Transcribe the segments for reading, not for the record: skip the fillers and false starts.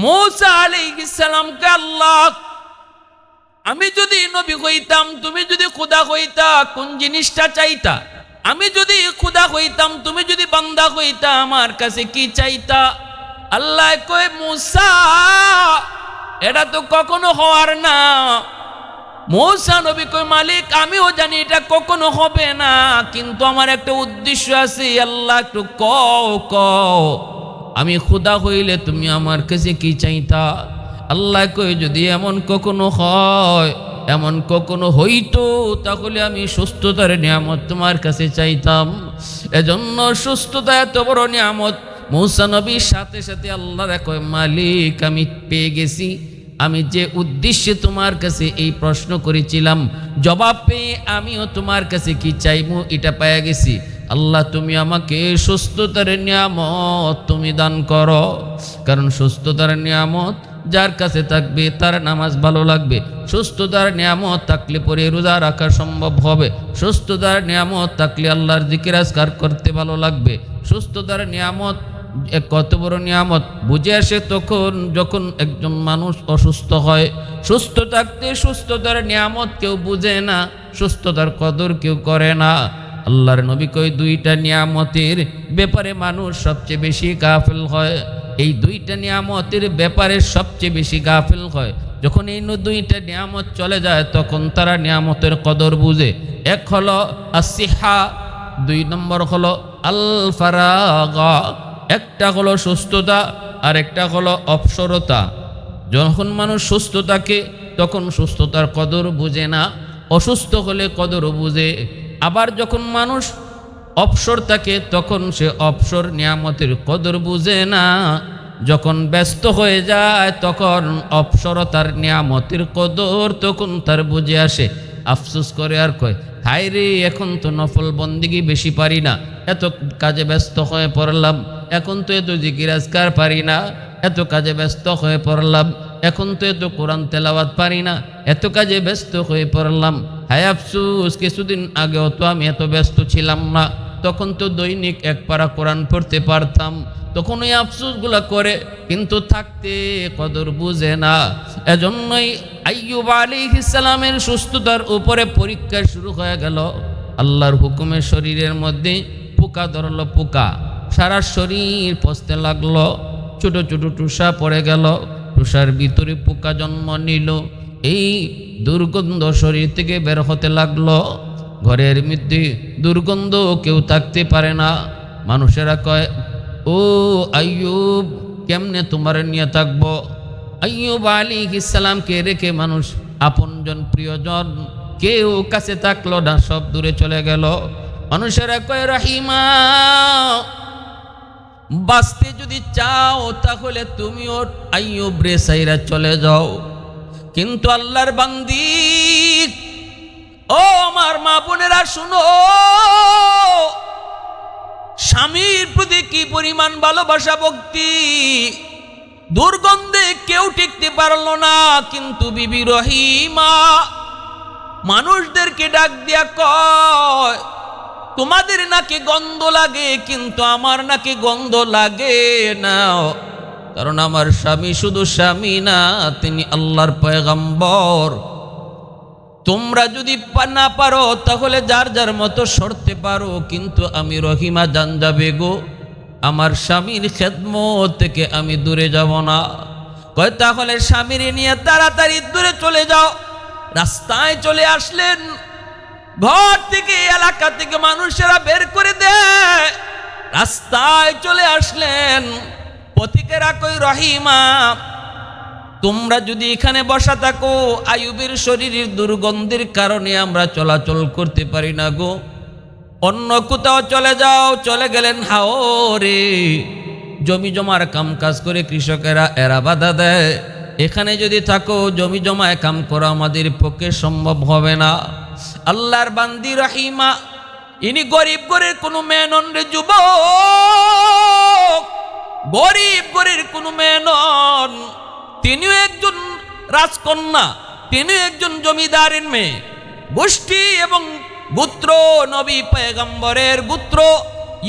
মূসা আলাইহিস সালামকে আল্লাহ, আমি যদি নবী হইতাম, তুমি যদি খোদা হইতা, কোন জিনিসটা চাইতা? আমি যদি খোদা হইতাম, তুমি যদি বান্দা হইতা, আমার কাছে কি চাইতা? আল্লাহ কয়, মূসা এটা তো কখনো হওয়ার না। মূসা নবী কয়, মালিক আমিও জানি এটা কখনো হবে না, কিন্তু আমার একটা উদ্দেশ্য আছে। আল্লাহ একটু কও আমি খোদা হইলে তুমি আমার কাছে কি চাইতা? আল্লাহ কয়, যদি এমন কখনো হয়, এমন কখনো হইতো, তাহলে আমি সুস্থতার নিয়ামত তোমার কাছে চাইতাম। এজন্য সুস্থতা এত বড় নিয়ামত। মূসা নবীর সাথে সাথে আল্লাহ কয়, মালিক আমি পেয়ে গেছি, আমি যে উদ্দেশ্যে তোমার কাছে এই প্রশ্ন করেছিলাম, জবাব পেয়ে আমিও তোমার কাছে কি চাইবো এটা পেয়ে গেছি। আল্লাহ তুমি আমাকে সুস্থতার নিয়ামত তুমি দান করো, কারণ সুস্থতার নিয়ামত যার কাছে থাকবে তার নামাজ ভালো লাগবে। সুস্থতার নিয়ামত থাকলে পরে রোজা রাখা সম্ভব হবে। সুস্থতার নিয়ামত থাকলে আল্লাহর জিকির আজকার করতে ভালো লাগবে। সুস্থতার নিয়ামত কত বড় নিয়ামত বুঝে আসে তখন যখন একজন মানুষ অসুস্থ হয়। সুস্থ থাকতে সুস্থতার নিয়ামত কেউ বুঝে না, সুস্থতার কদর কেউ করে না। আল্লাহর নবী কয়, দুইটা নিয়ামতের ব্যাপারে মানুষ সবচেয়ে বেশি গাফিল হয়। এই দুইটা নিয়ামতের ব্যাপারে সবচেয়ে বেশি গাফিল হয়। যখন এই দুইটা নিয়ামত চলে যায় তখন তারা নিয়ামতের কদর বুঝে। এক হলো আসিহা, 2 নম্বর হলো আল ফারাগা। একটা হলো সুস্থতা আর একটা হলো অবসরতা। যখন মানুষ সুস্থ থাকে তখন সুস্থতার কদর বুঝে না, অসুস্থ হলে কদর বুঝে। আবার যখন মানুষ অবসর থাকে তখন সে অবসর নিয়ামতের কদর বুঝে না। যখন ব্যস্ত হয়ে যায় তখন অবসরতার নিয়ামতের কদর তখন তার বুঝে আসে। আফসোস করে আর কয়, হায় রে, এখন তো নফল বন্দিগি বেশি পারি না, এত কাজে ব্যস্ত হয়ে পড়লাম। এখন তো এত জিকির আজকার পারি না, এত কাজে ব্যস্ত হয়ে পড়লাম। এখন তো এত কোরআন তেলাওয়াত পারি না, এত কাজে ব্যস্ত হয়ে পড়লাম। হায় আফসোস, কিছুদিন আগেও তো আমি এত ব্যস্ত ছিলাম না, তখন তো দৈনিক 1 পারা কোরআন পড়তে পারতাম। তখন ওই আফসোসগুলা করে, কিন্তু থাকতে কদর বুঝে না। এজন্যই আইয়ুব আলাইহিস সালামের সুস্থতার উপরে পরীক্ষা শুরু হয়ে গেল। আল্লাহর হুকুমে শরীরের মধ্যে পোকা ধরলো, পোকা সারা শরীর পচতে লাগলো, ছোট ছোট টুসা পড়ে গেল, টুসার ভিতরে পোকা জন্ম নিল। এই দুর্গন্ধ শরীর থেকে বের হতে লাগলো। ঘরের মধ্যে দুর্গন্ধ, কেউ থাকতে পারে না। মানুষেরা কয়, ও আইয়ুব, কেমনে তোমার নিয়ে থাকবো? আইয়ুব আলাইহিস সালামকে রেখে মানুষ, আপনজন প্রিয়জন কেউ কাছে থাকলো না, সব দূরে চলে গেল। মানুষেরা কয়, রহিমা, বাঁচতে যদি চাও তাহলে তুমিও আইয়ুব রে সাইরা চলে যাও। কিন্তু আল্লাহর বান্দি, ও আমার মা বোনেরা শুনো, স্বামীর প্রতি কি পরিমাণ ভালোবাসা ভক্তি। দুর্গন্ধে কেউ টিকতে পারলো না, কিন্তু বিবি রহিমা মানুষদেরকে ডাক দিয়া কয়, তোমাদের নাকি গন্ধ লাগে, কিন্তু আমার নাকি গন্ধ লাগে না, কারণ আমার স্বামী শুধু স্বামী না, তিনি আল্লাহর পয়গম্বর। তোমরা যদি না পারো তাহলে যার যার মতো সরতে পারো, কিন্তু আমি রহিমা জান যাবে গো, আমার স্বামীর খেদমত থেকে আমি দূরে যাব না। কয়, তাহলে স্বামীর নিয়ে তাড়াতাড়ি দূরে চলে যাও। রাস্তায় চলে আসলেন, ঘর থেকে এলাকা থেকে মানুষেরা বের করে দেয়, রাস্তায় চলে আসলেন। পথিকেরা কই, রহিমা, তোমরা যদি এখানে বসা থাকো, আইয়ুবের শরীরের দুর্গন্ধের কারণে আমরা চলাচল করতে পারি না গো, অন্য কোথাও চলে যাও। চলে গেলেন হাওরে। জমি জমার কাম কাজ করে কৃষকেরা, এরা বাধা দেয়, এখানে যদি থাকো জমি জমায় কাম করা আমাদের পক্ষে সম্ভব হবে না। আল্লাহর বান্দি রহিমা, ইনি গরিব ঘরের কোনো মেয়ে নন রে যুবক, গরিব ঘরের কোনো মেয়ে নন। তিনিও একজন রাজকন্যা, তিনিও একজন জমিদারের মেয়ে, গোষ্ঠী এবং গোত্র নবী পয়গম্বরের গোত্র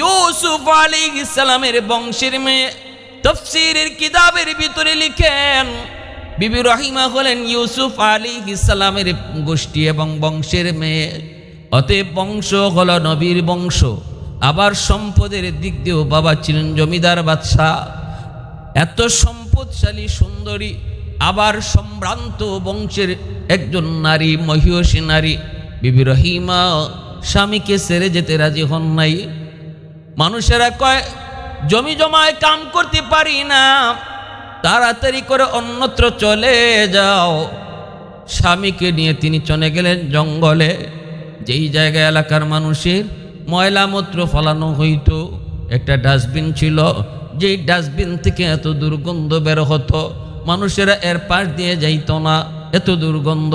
ইউসুফ আলাইহিস সালামের বংশের মেয়ে। তাফসীরের কিতাবের ভিতরে লিখেন বিবি রহিমা হলেন ইউসুফ আলাইহিস সালামের গোষ্ঠী এবং বংশের মেয়ে, অতএব বংশ হলো নবীর বংশ। আবার সম্পদের দিক দিয়েও বাবা ছিলেন জমিদার বাদশাহ, এত সম্পদশালী সুন্দরী, আবার সম্ভ্রান্ত বংশের একজন নারী, মহিষী নারী। বিবি রহিমা স্বামীকে ছেড়ে যেতে রাজি হন নাই। মানুষেরা কয় জমি জমায় কাম করতে পারি না, তাড়াতাড়ি করে অন্যত্র চলে যাও। স্বামীকে নিয়ে তিনি চলে গেলেন জঙ্গলে, যেই জায়গায় এলাকার মানুষের ময়লা মূত্র ফলানো হইতো। একটা ডাস্টবিন ছিল, যেই ডাস্টবিন থেকে এত দুর্গন্ধ বের হতো, মানুষেরা এর পাশ দিয়ে যাইতো না, এত দুর্গন্ধ।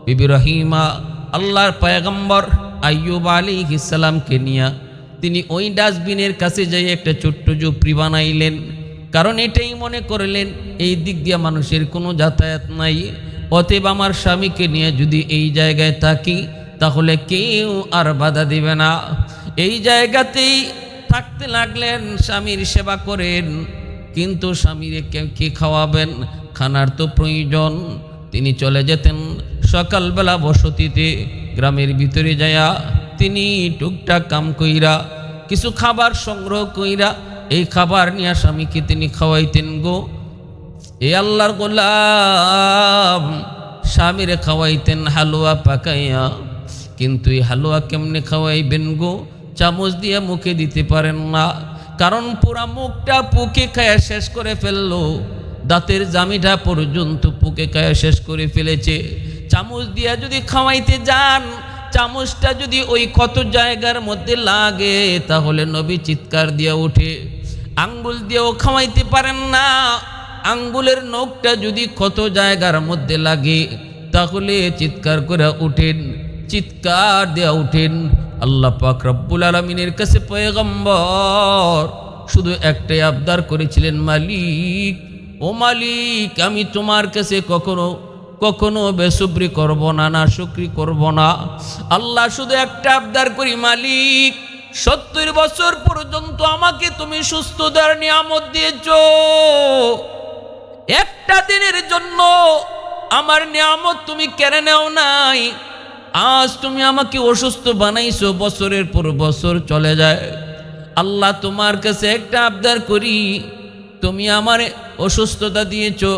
বিবি রহিমা আল্লাহর পয়গম্বর আইয়ুব আলাইহিস সালামকে নিয়ে তিনি ওই ডাস্টবিনের কাছে যাই একটা ছোট্ট ঝুপড়ি বানাইলেন। কারণ এটাই মনে করলেন এই দিক দিয়ে মানুষের কোনো যাতায়াত নাই, অতএব আমার স্বামীকে নিয়ে যদি এই জায়গায় থাকি তাহলে কেউ আর বাধা দিবে না। এই জায়গাতেই থাকতে লাগলেন, স্বামীর সেবা করেন। কিন্তু স্বামীর কে খাওয়াবেন? খানার তো প্রয়োজন। তিনি চলে যেতেন সকালবেলা বসতিতে, গ্রামের ভিতরে যায়া তিনি টুকটাক কাম কইরা কিছু খাবার সংগ্রহ কইরা এই খাবার নিয়ে স্বামীকে তিনি খাওয়াইতেন গো। এ আল্লাহর গোলাম স্বামীরে খাওয়াইতেন হালুয়া পাকাইয়া। কিন্তু এই হালুয়া কেমনে খাওয়াইবেন গো? চামচ দিয়ে মুখে দিতে পারেন না, কারণ পুরা মুখটা পুকে খায়া শেষ করে ফেললো, দাঁতের জামিটা পর্যন্ত পুকে খায়া শেষ করে ফেলেছে। চামচ দিয়া যদি খাওয়াইতে যান, চামচটা যদি ওই ক্ষত জায়গার মধ্যে লাগে তাহলে নবী চিৎকার দিয়া উঠে। আঙ্গুল দিয়েও খাওয়াইতে পারেন না, আঙ্গুলের নখটা যদি ক্ষত জায়গার মধ্যে লাগে তাহলে চিৎকার করে উঠেন, চিৎকার দেয়া উঠেন। আল্লাহ পাক রব্বুল আলামিনের কাছে পয়গম্বর শুধু একটাই আবদার করেছিলেন, মালিক, ও মালিক, আমি তোমার কাছে কখনো বেসুবরি করব না, না শুকরি করব না। আল্লাহ শুধু একটা আবদার করি, মালিক 70 বছর পর্যন্ত আমাকে তুমি সুস্থতার নিয়ামত দিয়েছো, একটা দিনের জন্য আমার নিয়ামত তুমি কেড়ে নেও নাই। আজ তুমি আমাকে অসুস্থ বানাইছো, বছরের পর বছর চলে যায়। আল্লাহ তোমার কাছে একটা আবদার করি, তুমি আমার অসুস্থতা দিয়েছো,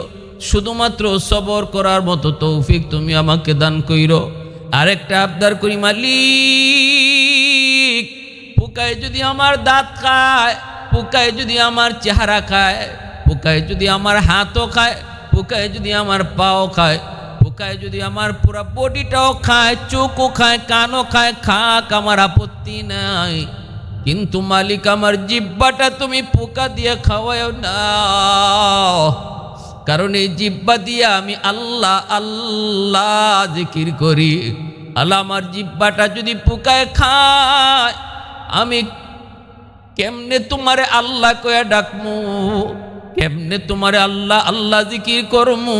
শুধুমাত্র সবর করার মতো তৌফিক তুমি আমাকে দান কইরো। আরেকটা আবদার করি, মালিক, পোকায় যদি আমার দাঁত খায়, পোকায় যদি আমার চেহারা খায়, পোকায় যদি আমার হাতও খায়, পোকায় যদি আমার পাও খায়, পোকায় যদি আমার পুরা বডিটাও খায়, চোখও খায়, কানও খায়, খাক, আমার আপত্তি নাই। কিন্তু মালিক আমার জিহ্বাটা তুমি পোকা দিয়ে খাওয়াও না, কারণ এই জিহ্বা দিয়ে আমি আল্লাহ আল্লাহ জিকির করি। আল্লাহ আমার জিহ্বাটা যদি পোকায় খায়, আমি কেমনে তোমারে আল্লাহ কয়া ডাকমু, কেমনে তোমারে আল্লাহ আল্লাহ জিকির করমু।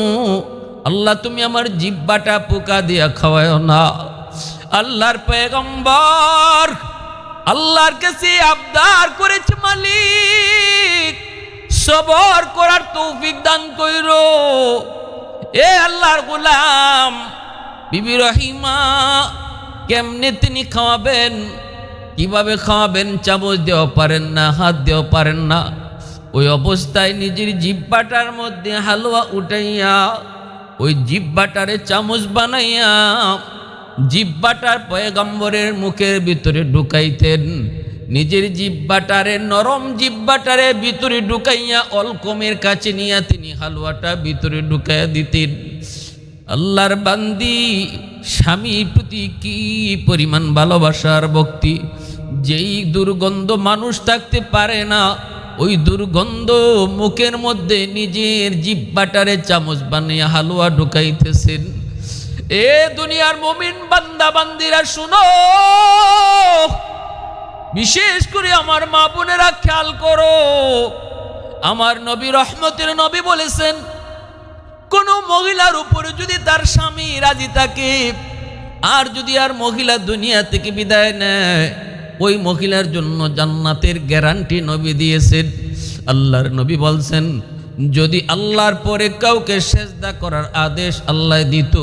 আল্লাহ তুমি আমার জিহ্বাটা পোকা দিয়া খাওয়াও না। আল্লাহর পয়গম্বর আল্লাহর কাছে আবদার করেছে, মালিক সবর করার তৌফিক দান কইরো। এ আল্লাহর গোলাম বিবি রহিমা কেমনে তিনি খাওয়াবেন, কিভাবে খাওয়াবেন? চামচ দেওয়া পারেন না, হাত দেওয়া পারেন না। ওই অবস্থায় নিজের জিহ্বাটার মধ্যে হালুয়া উঠাইয়া ওই জিহ্বাটারে চামচ বানাইয়া জিহ্বাটার পয়গম্বরের মুখের ভিতরে ঢুকাইতেন। নিজের জিহ্বাটারে, নরম জিহ্বাটারে ভিতরে ঢুকাইয়া অলকমের কাছে নিয়ে তিনি হালুয়াটা ভিতরে ঢুকাইয়া দিতেন। আল্লাহর বান্দি স্বামীর প্রতি কি পরিমাণ ভালোবাসার ভক্তি! যেই দুর্গন্ধ মানুষ থাকতে পারে না, ওই দুর্গন্ধ মুখের মধ্যে নিজের জিহ্বাটারে চামচ বানিয়ে হালুয়া ঢুকাইতেছেন। এ দুনিয়ার মুমিন বান্দা বান্দিরা শুনো, বিশেষ করে আমার মা বোনেরা খেয়াল করো। আমার নবী রহমতের নবী বলেছেন, কোন মহিলার উপরে যদি তার স্বামী রাজি থাকে, আর যদি আর মহিলা দুনিয়া থেকে বিদায় নেয়, ওই মহিলার জন্য জান্নাতের গ্যারান্টি নবী দিয়েছেন। আল্লাহর নবী বলছেন, যদি আল্লাহর পরে কাউকে সেজদা করার আদেশ আল্লাহ দিত,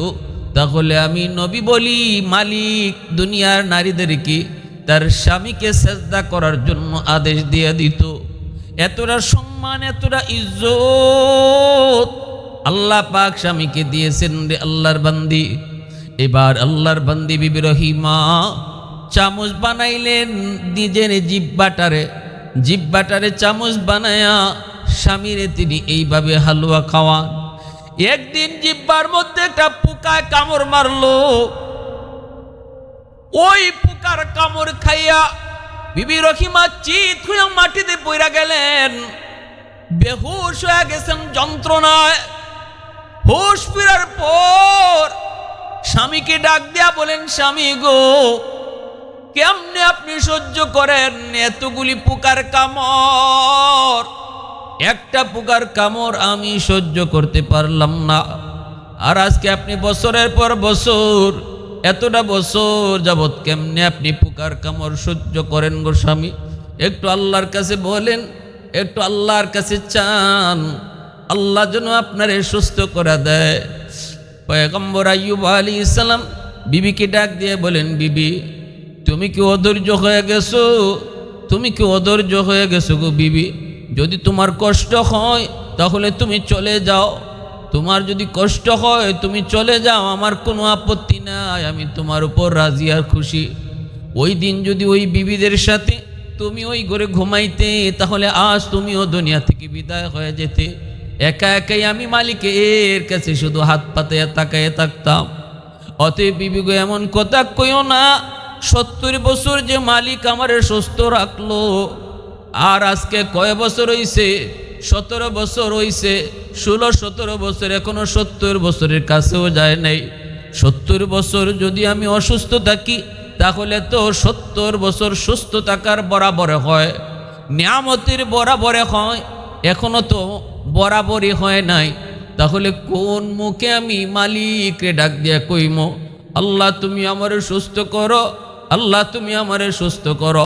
তাহলে আমি নবী বলি মালিক দুনিয়ার নারীদেরকে তার স্বামীকে সেজদা করার জন্য আদেশ দিয়ে দিত। এতটা সম্মান, এতটা ইজ্জত আল্লাহ পাক স্বামীকে দিয়েছেন রে আল্লাহর বান্দি। এবার আল্লাহর বান্দি বিবি রহিমা চামচ বানাইলেন, নিজের জিব্বাটারে চামচ বানায়া স্বামীরে তিনি এইভাবে হালুয়া খাওয়ান। একদিন জিব্বার মধ্যে একটা পোকায় কামড় মারলো। ওই পোকার কামড় খাইয়া বিবি রহিমা চিৎ হয়ে মাটিতে পড়ে গেলেন, বেহুশ হয়ে গেছেন যন্ত্রণায়। হুশ ফিরার পর স্বামীকে ডাক দিয়া বলেন, স্বামী গো, কেমনে আপনি সহ্য করেন এতগুলি পোকার কামড়? একটা পোকার কামড় আমি সহ্য করতে পারলাম না। আর আজকে আপনি বছরের পর বছর, এতটা বছর যাবৎ কেমনে আপনি পোকার কামড় সহ্য করেন গো স্বামী? একটু আল্লাহর কাছে বলেন, একটু আল্লাহর কাছে চান, আল্লাহ যেন আপনারে সুস্থ করে দেয়। পয়গম্বর আইয়ুব আলাইহিস সালাম বিবিকে ডাক দিয়ে বলেন, বিবি তুমি কি অধৈর্য হয়ে গেছো? তুমি কি অধৈর্য হয়ে গেছো গো বিবি? যদি তোমার কষ্ট হয় তাহলে তুমি চলে যাও। তোমার যদি কষ্ট হয় তুমি চলে যাও, আমার কোনো আপত্তি নাই, আমি তোমার উপর রাজি আর খুশি। ওই দিন যদি ওই বিবিদের সাথে তুমি ওই ঘরে ঘুমাইতে, তাহলে আজ তুমিও দুনিয়া থেকে বিদায় হয়ে যেতে। একা একাই আমি মালিকের কাছে শুধু হাত পাতে তাকায় থাকতাম। অতএব বিবি গো, এমন কথা কইও না। 70 বছর যে মালিক আমারে সুস্থ রাখলো, আর আজকে কয় বছর হইছে? 17 বছর হইছে, 16-17 বছর, এখনো 70 বছরের কাছেও যায় নাই। 70 বছর যদি আমি অসুস্থ থাকি, তাহলে তো 70 বছর সুস্থ থাকার বরাবর হয়, নিয়ামতের বরাবরে হয়, এখনো তো বরাবরই হয় নাই। তাহলে কোন মুখে আমি মালিকরে ডাক দিয়া কইমো, আল্লাহ তুমি আমারে সুস্থ করো, আল্লাহ তুমি আমারে সুস্থ করো।